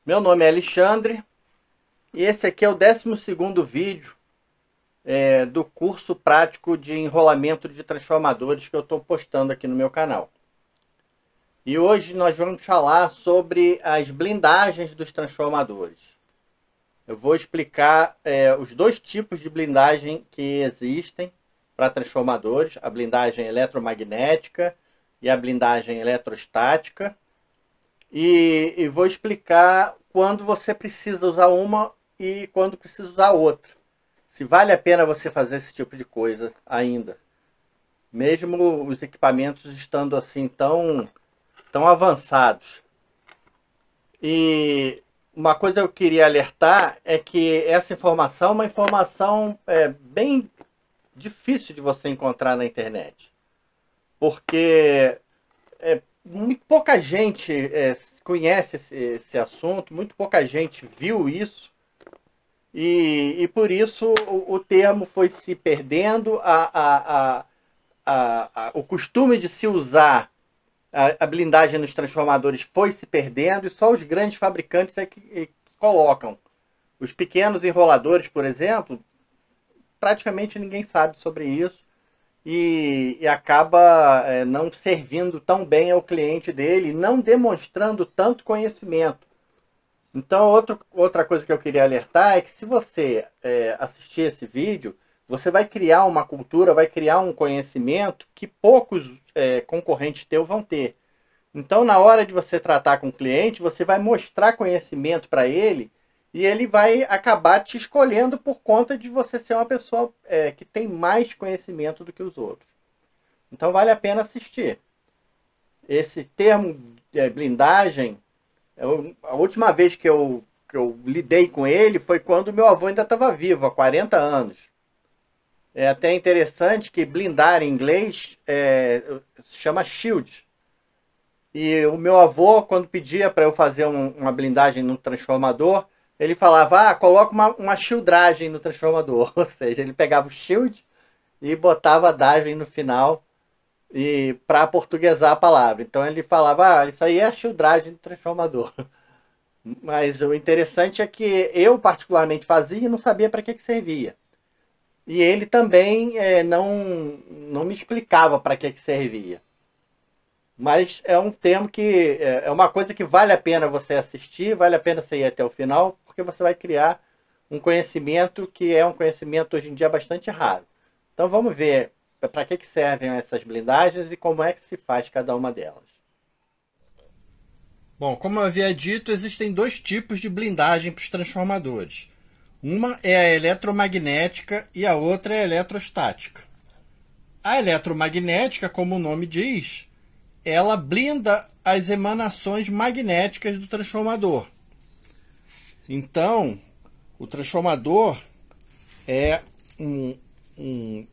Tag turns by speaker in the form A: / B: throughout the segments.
A: Meu nome é Alexandre e esse aqui é o 12º vídeo do curso prático de enrolamento de transformadores que eu estou postando aqui no meu canal. E hoje nós vamos falar sobre as blindagens dos transformadores. Eu vou explicar os dois tipos de blindagem que existem para transformadores, a blindagem eletromagnética e a blindagem eletrostática. E vou explicar quando você precisa usar uma e quando precisa usar outra. Se vale a pena você fazer esse tipo de coisa ainda. Mesmo os equipamentos estando assim tão avançados. E uma coisa que eu queria alertar é que essa informação é uma informação bem difícil de você encontrar na internet. Porque muito pouca gente conhece esse assunto, muito pouca gente viu isso, e por isso o termo foi se perdendo, o costume de se usar a blindagem nos transformadores foi se perdendo, e só os grandes fabricantes é que colocam. Os pequenos enroladores, por exemplo, praticamente ninguém sabe sobre isso, e acaba não servindo tão bem ao cliente dele, não demonstrando tanto conhecimento. Então, outra coisa que eu queria alertar é que se você assistir esse vídeo, você vai criar uma cultura, vai criar um conhecimento que poucos concorrentes teus vão ter. Então, na hora de você tratar com o cliente, você vai mostrar conhecimento para ele e ele vai acabar te escolhendo por conta de você ser uma pessoa que tem mais conhecimento do que os outros. Então vale a pena assistir. Esse termo blindagem, a última vez que eu lidei com ele foi quando meu avô ainda estava vivo, há 40 anos. É até interessante que blindar em inglês se chama shield. E o meu avô, quando pedia para eu fazer uma blindagem no transformador, ele falava, coloca uma shieldagem no transformador. Ou seja, ele pegava o shield e botava a dagem no final e para aportuguesar a palavra. Então ele falava, isso aí é a shieldagem do transformador. Mas o interessante é que eu particularmente fazia e não sabia para que servia. E ele também não me explicava para que servia. Mas é um termo que é uma coisa que vale a pena você assistir, vale a pena você ir até o final, porque você vai criar um conhecimento que é um conhecimento hoje em dia bastante raro. Então vamos ver para que servem essas blindagens e como é que se faz cada uma delas. Bom, como eu havia dito, existem dois tipos de blindagem para os transformadores. Uma é a eletromagnética e a outra é a eletrostática. A eletromagnética, como o nome diz, ela blinda as emanações magnéticas do transformador. Então, o transformador é um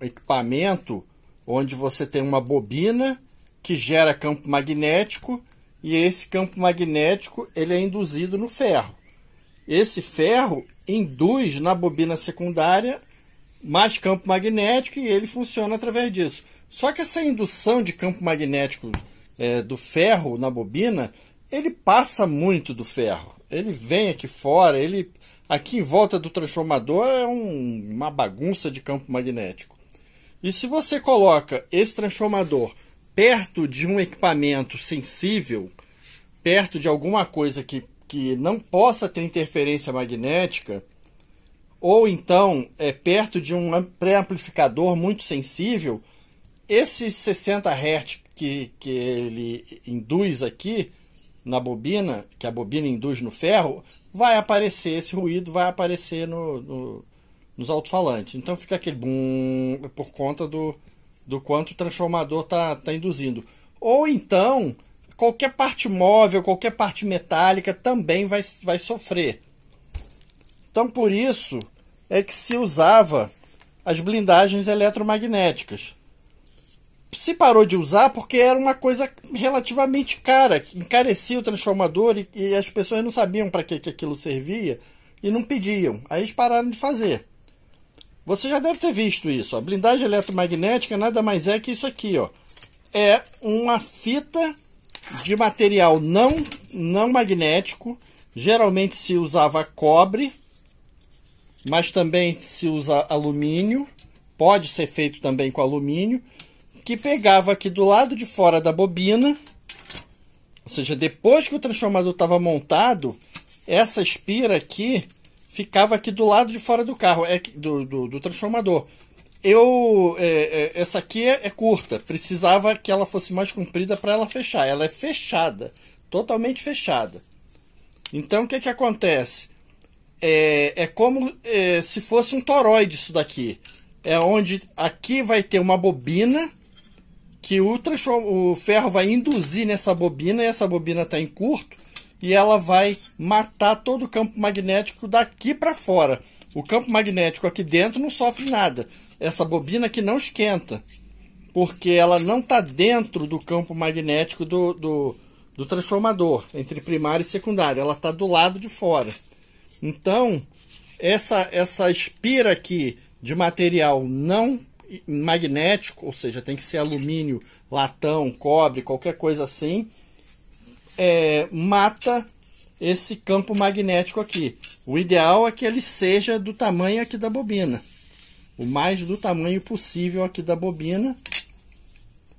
A: equipamento onde você tem uma bobina que gera campo magnético e esse campo magnético ele é induzido no ferro. Esse ferro induz na bobina secundária mais campo magnético e ele funciona através disso. Só que essa indução de campo magnético do ferro na bobina, ele passa muito do ferro. Ele vem aqui fora, aqui em volta do transformador é uma bagunça de campo magnético. E se você coloca esse transformador perto de um equipamento sensível, perto de alguma coisa que não possa ter interferência magnética, ou então perto de um pré-amplificador muito sensível, esses 60 Hz que ele induz aqui na bobina, que a bobina induz no ferro, vai aparecer, esse ruído vai aparecer nos alto-falantes. Então fica aquele bum por conta do quanto o transformador está induzindo. Ou então, qualquer parte móvel, qualquer parte metálica também vai sofrer. Então por isso é que se usava as blindagens eletromagnéticas. Se parou de usar porque era uma coisa relativamente cara, encarecia o transformador e as pessoas não sabiam para que aquilo servia e não pediam. Aí eles pararam de fazer. Você já deve ter visto isso. A blindagem eletromagnética nada mais é que isso aqui, ó. É uma fita de material não magnético
B: Geralmente se usava cobre, mas também se usa alumínio, pode ser feito também com alumínio, que pegava aqui do lado de fora da bobina, ou seja, depois que o transformador estava montado, essa espira aqui ficava aqui do lado de fora do carro, do transformador. Essa aqui é curta, precisava que ela fosse mais comprida para ela fechar. Ela é fechada, totalmente fechada. Então o que acontece? É como se fosse um toroide isso daqui. É onde aqui vai ter uma bobina que o ferro vai induzir nessa bobina, e essa bobina está em curto, e ela vai matar todo o campo magnético daqui para fora. O campo magnético aqui dentro não sofre nada. Essa bobina aqui não esquenta, porque ela não está dentro do campo magnético do transformador, entre primário e secundário. Ela está do lado de fora. Então, essa espira aqui de material não magnético, ou seja, tem que ser alumínio, latão, cobre, qualquer coisa assim, mata esse campo magnético aqui. O ideal é que ele seja do tamanho aqui da bobina, o mais do tamanho possível aqui da bobina,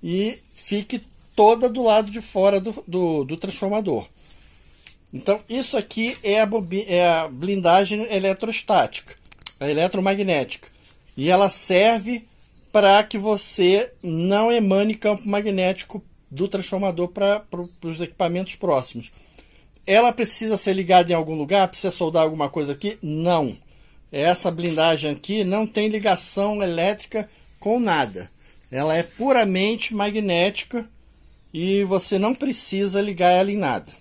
B: e fique toda do lado de fora do transformador. Então isso aqui é a blindagem eletrostática, a eletromagnética, e ela serve para que você não emane campo magnético do transformador para os equipamentos próximos. Ela precisa ser ligada em algum lugar? Precisa soldar alguma coisa aqui? Não. Essa blindagem aqui não tem ligação elétrica com nada. Ela é puramente magnética e você não precisa ligar ela em nada.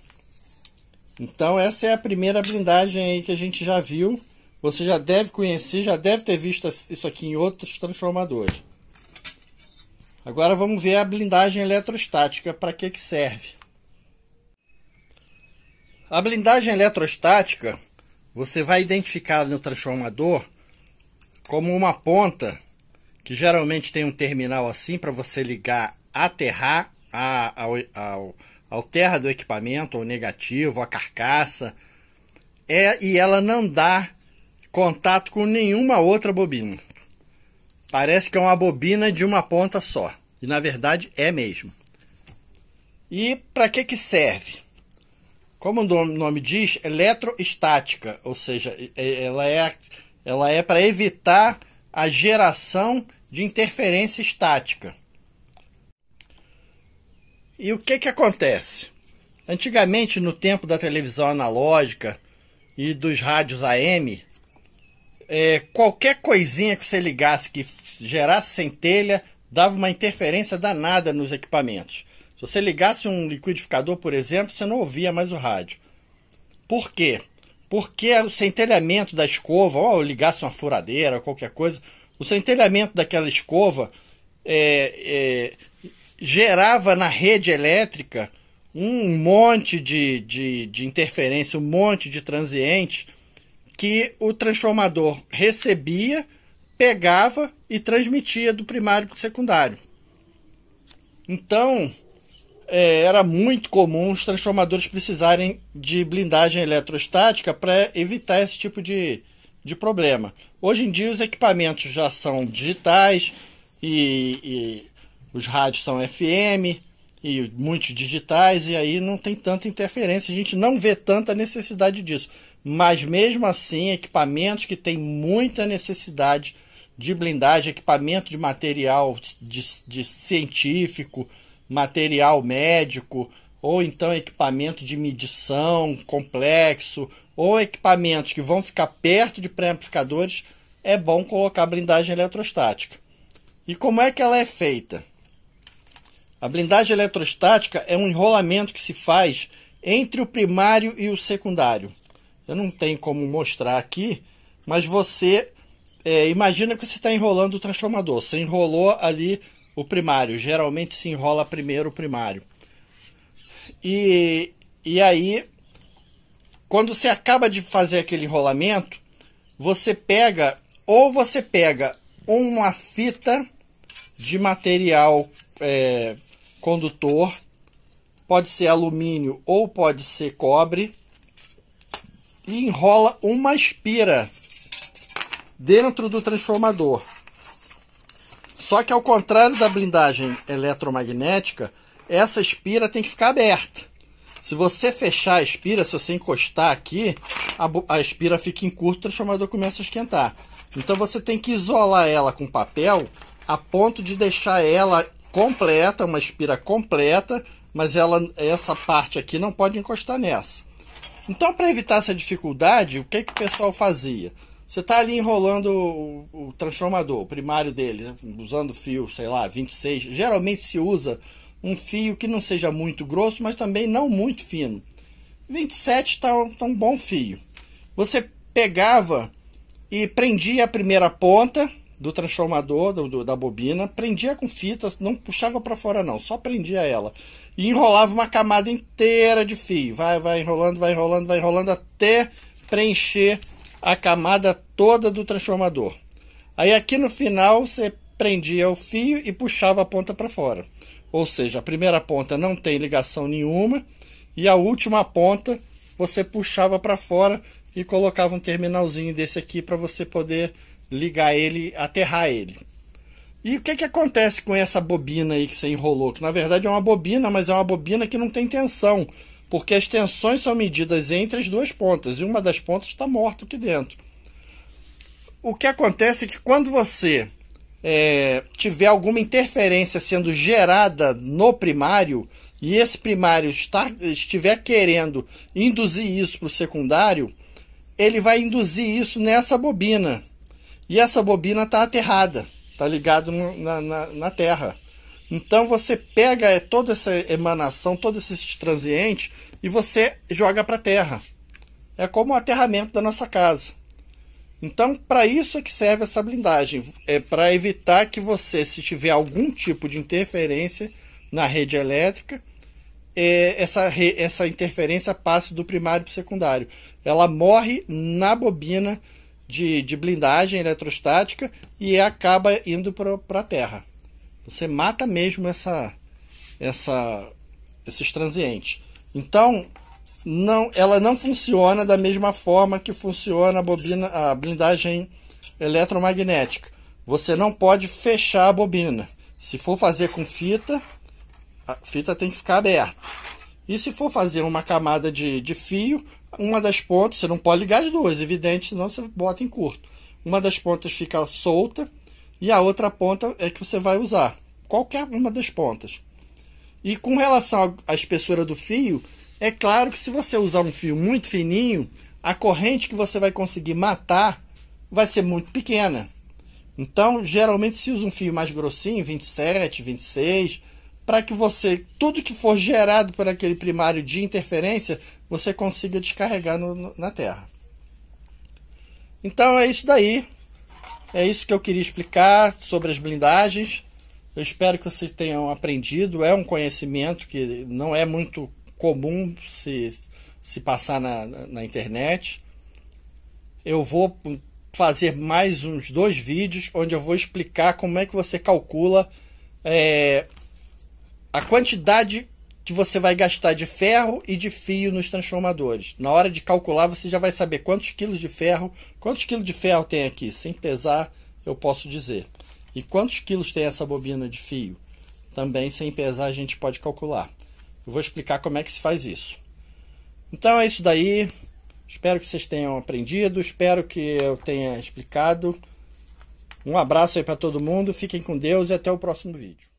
B: Então essa é a primeira blindagem aí que a gente já viu. Você já deve conhecer, já deve ter visto isso aqui em outros transformadores. Agora vamos ver a blindagem eletrostática, para que serve. A blindagem eletrostática, você vai identificar no transformador como uma ponta, que geralmente tem um terminal assim, para você ligar a terra, ao terra do equipamento, ao negativo, a carcaça, e ela não dá contato com nenhuma outra bobina. Parece que é uma bobina de uma ponta só, e na verdade é mesmo. E para que serve? Como o nome diz, eletrostática, ou seja, ela é para evitar a geração de interferência estática. E o que acontece? Antigamente, no tempo da televisão analógica e dos rádios AM, qualquer coisinha que você ligasse que gerasse centelha dava uma interferência danada nos equipamentos. Se você ligasse um liquidificador, por exemplo, você não ouvia mais o rádio. Por quê? Porque o centelhamento da escova, ou ligasse uma furadeira, ou qualquer coisa, o centelhamento daquela escova gerava na rede elétrica um monte de interferência, um monte de transientes que o transformador recebia, pegava e transmitia do primário para o secundário. Então, era muito comum os transformadores precisarem de blindagem eletrostática para evitar esse tipo de problema. Hoje em dia os equipamentos já são digitais e os rádios são FM e muitos digitais, e aí não tem tanta interferência, a gente não vê tanta necessidade disso. Mas mesmo assim, equipamentos que têm muita necessidade de blindagem, equipamento de material de científico, material médico, ou então equipamento de medição complexo, ou equipamentos que vão ficar perto de pré-amplificadores, é bom colocar blindagem eletrostática. E como é que ela é feita? A blindagem eletrostática é um enrolamento que se faz entre o primário e o secundário. Eu não tenho como mostrar aqui, mas você imagina que você está enrolando o transformador. Você enrolou ali o primário. Geralmente se enrola primeiro o primário. E aí, quando você acaba de fazer aquele enrolamento, você pega uma fita de material condutor, pode ser alumínio ou pode ser cobre, e enrola uma espira dentro do transformador. Só que ao contrário da blindagem eletromagnética, essa espira tem que ficar aberta. Se você fechar a espira, se você encostar aqui, a espira fica em curto, o transformador começa a esquentar. Então você tem que isolar ela com papel a ponto de deixar ela completa, uma espira completa, mas essa parte aqui não pode encostar nessa. Então, para evitar essa dificuldade, o que o pessoal fazia? Você está ali enrolando o transformador, o primário dele, né? Usando fio, sei lá, 26. Geralmente se usa um fio que não seja muito grosso, mas também não muito fino. 27 está um bom fio. Você pegava e prendia a primeira ponta do transformador, da bobina, prendia com fita, não puxava para fora não, só prendia ela. E enrolava uma camada inteira de fio. Vai enrolando até preencher a camada toda do transformador. Aí aqui no final você prendia o fio e puxava a ponta para fora. Ou seja, a primeira ponta não tem ligação nenhuma e a última ponta você puxava para fora e colocava um terminalzinho desse aqui para você poder ligar ele, aterrar ele. E o que acontece com essa bobina aí que você enrolou? Que na verdade é uma bobina, mas é uma bobina que não tem tensão, porque as tensões são medidas entre as duas pontas e uma das pontas está morta aqui dentro. O que acontece é que quando você tiver alguma interferência sendo gerada no primário e esse primário estiver querendo induzir isso para o secundário, ele vai induzir isso nessa bobina. E essa bobina está aterrada, está ligado na terra. Então você pega toda essa emanação, todos esses transientes e você joga para a terra. É como o aterramento da nossa casa. Então, para isso é que serve essa blindagem. É para evitar que você, se tiver algum tipo de interferência na rede elétrica, essa interferência passe do primário para o secundário. Ela morre na bobina de blindagem eletrostática e acaba indo para a terra. Você mata mesmo esses transientes. Então, ela não funciona da mesma forma que funciona a blindagem eletromagnética. Você não pode fechar a bobina. Se for fazer com fita, a fita tem que ficar aberta. E se for fazer uma camada de fio, uma das pontas, você não pode ligar as duas, evidente, senão você bota em curto. Uma das pontas fica solta e a outra ponta é que você vai usar. Qualquer uma das pontas. E com relação à espessura do fio, é claro que se você usar um fio muito fininho, a corrente que você vai conseguir matar vai ser muito pequena. Então, geralmente se usa um fio mais grossinho, 27, 26, para que tudo que for gerado por aquele primário de interferência, você consiga descarregar na terra. Então é isso daí. É isso que eu queria explicar sobre as blindagens. Eu espero que vocês tenham aprendido. É um conhecimento que não é muito comum se passar na internet. Eu vou fazer mais uns 2 vídeos onde eu vou explicar como é que você calcula a quantidade que você vai gastar de ferro e de fio nos transformadores. Na hora de calcular, você já vai saber quantos quilos de ferro tem aqui, sem pesar, eu posso dizer. E quantos quilos tem essa bobina de fio? Também sem pesar a gente pode calcular. Eu vou explicar como é que se faz isso. Então é isso daí. Espero que vocês tenham aprendido. Espero que eu tenha explicado. Um abraço aí para todo mundo. Fiquem com Deus e até o próximo vídeo.